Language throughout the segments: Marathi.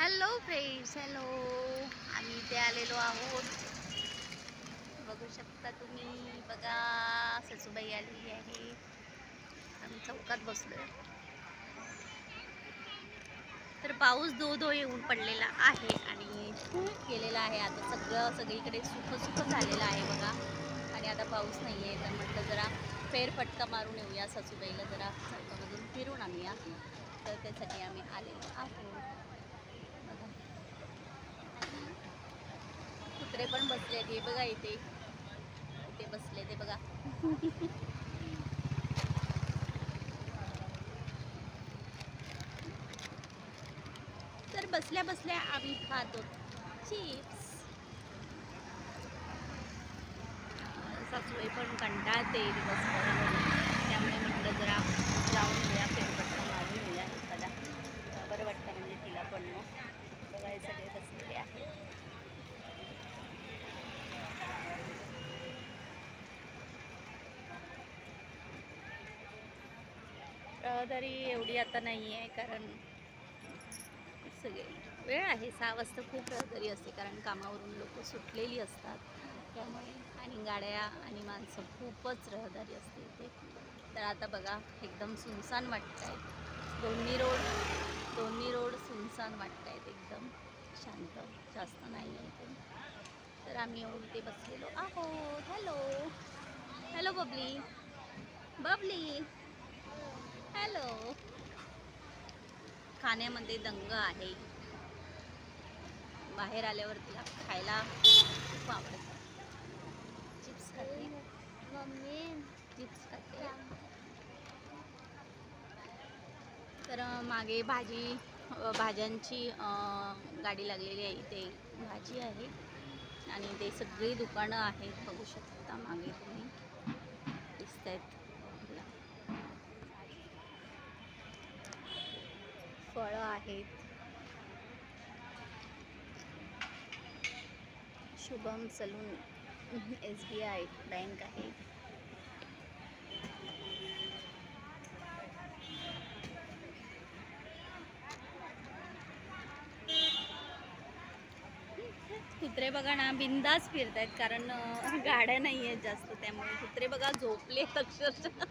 Hello friends, hello. आम्ही इथे आलेलो आहोत. बघू शकता तुम्ही. बघा, ससूबाई आलेली आहे. आम्ही चौकात बसलोय. तर पाऊस धो धो येऊन पडलेला आहे आणि गेलेला आहे. आता सगळीकडे सुख झालेलं आहे बघा. आणि आता पाऊस नाही आहे, तर म्हटलं जरा फेरफटका मारून येऊया. ससूबाईला जरा चौकामधून फिरून आणूया. तर त्यासाठी आम्ही आलेलो आहोत. कुत्रे पण बसले ते बघा, इथे बसले ते बघा. तर बसल्या बसल्या आम्ही खातो चिप्स. सासूबाई पण कंटाळते दिवसभर, त्यामुळे म्हटलं जरा जाऊन येऊया, फेरफटका मारून येऊया एखादा. बरं वाटतं म्हणजे तिला पण. मग बघा, सगळे बसलेले आहेत. रहदारी एवढी आता नाही आहे, कारण सगळे वेळ आहे. 6 वाजता खूप रहदारी असते, कारण कामावरून लोक सुटलेली असतात त्यामुळे. आणि गाड्या आणि माणसं खूपच रहदारी असते इथे. तर आता बघा, एकदम सुनसान वाटत आहेत. दोन्ही रोड सुनसान वाटत आहेत, एकदम शांत, जास्त नाही आहे इथे. तर आम्ही येऊन इथे बसलेलो आहोत. Hello hello Babli, Babli hello. खाण्यामध्ये दंग आहे. बाहेर आल्यावर तिला खायला खूप आवडतं. चिप्स खाते मम्मी, चिप्स खाते. तर मागे भाज्यांची गाडी लागलेली आहे. इथे भाजी आहे आणि ते सगळी दुकानं आहेत. बघू शकता मागे तुम्ही, दिसत आहेत. फळं आहेत. शुभम सलून, SBI बँक आहे. कुत्रे बघा ना, बिंदास फिरत आहेत, कारण गाड्या नाही आहेत जास्त, त्यामुळे कुत्रे बघा झोपले अक्षरशः.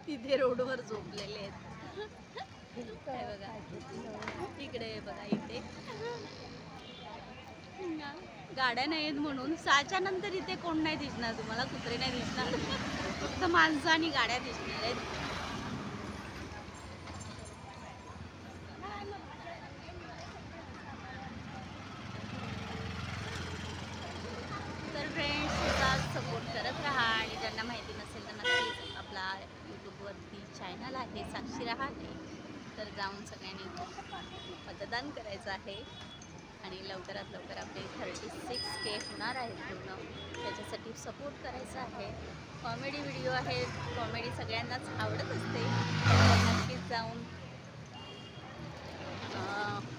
तिथे रोडवर झोपलेले आहेत. बघा इकडे बघा, इथे गाड्या नाही आहेत म्हणून 6च्या नंतर इथे कोण नाही दिसणार तुम्हाला, कुत्रे नाही दिसणार. फक्त माणसं आणि गाड्या दिसणार आहेत. तर फ्रेंड्स, सपोर्ट करत राहा. आणि ज्यांना माहिती नसेल तर नक्कीच आपला यूट्यूबवरती चॅनल आहे साक्षी रहाटे, तर जाऊन सगळ्यांनी मतदान करायचं आहे. आणि लवकरात लवकर आपले 36K होणार आहेत पूर्ण, त्याच्यासाठी सपोर्ट करायचा आहे. कॉमेडी व्हिडिओ आहेत, कॉमेडी सगळ्यांनाच आवडत असते. नक्कीच जाऊन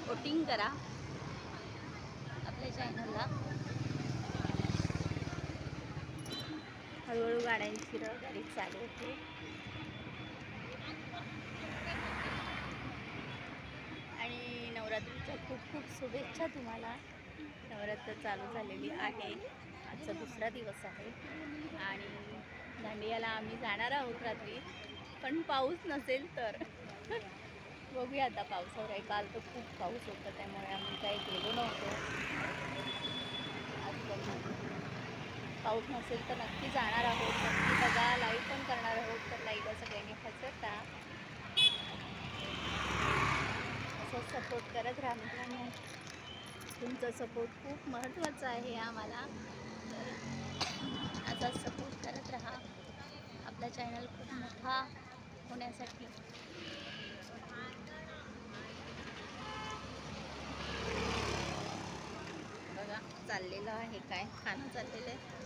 वोटिंग करा आपल्या चॅनलला. हळूहळू गाड्यांची रहदारी चालू होते. आणि नवरात्रीच्या खूप खूप शुभेच्छा तुम्हाला. नवरात्र चालू झालेली आहे, आजचा 2रा दिवस आहे. आणि दांडियाला आम्ही जाणार आहोत रात्री, पण पाऊस नसेल तर. बघूया आता पावसावर आहे. काल तर खूप पाऊस होता, त्यामुळे आम्ही काही गेलो नव्हतो. आज पाऊस नसेल तर नक्की जाणार आहोत. नक्की बघा, लाईव्ह पण करणार आहोत. तर लाईव्हला सगळ्यांनी हजर राहा, असं सपोर्ट करत राहा मित्रांनो. तुमचा सपोर्ट खूप महत्त्वाचा आहे आम्हाला. तर असा सपोर्ट करत राहा आपला चॅनल खूप मोठा होण्यासाठी. बघा चाललेलं आहे, काय खाणं चाललेलं आहे.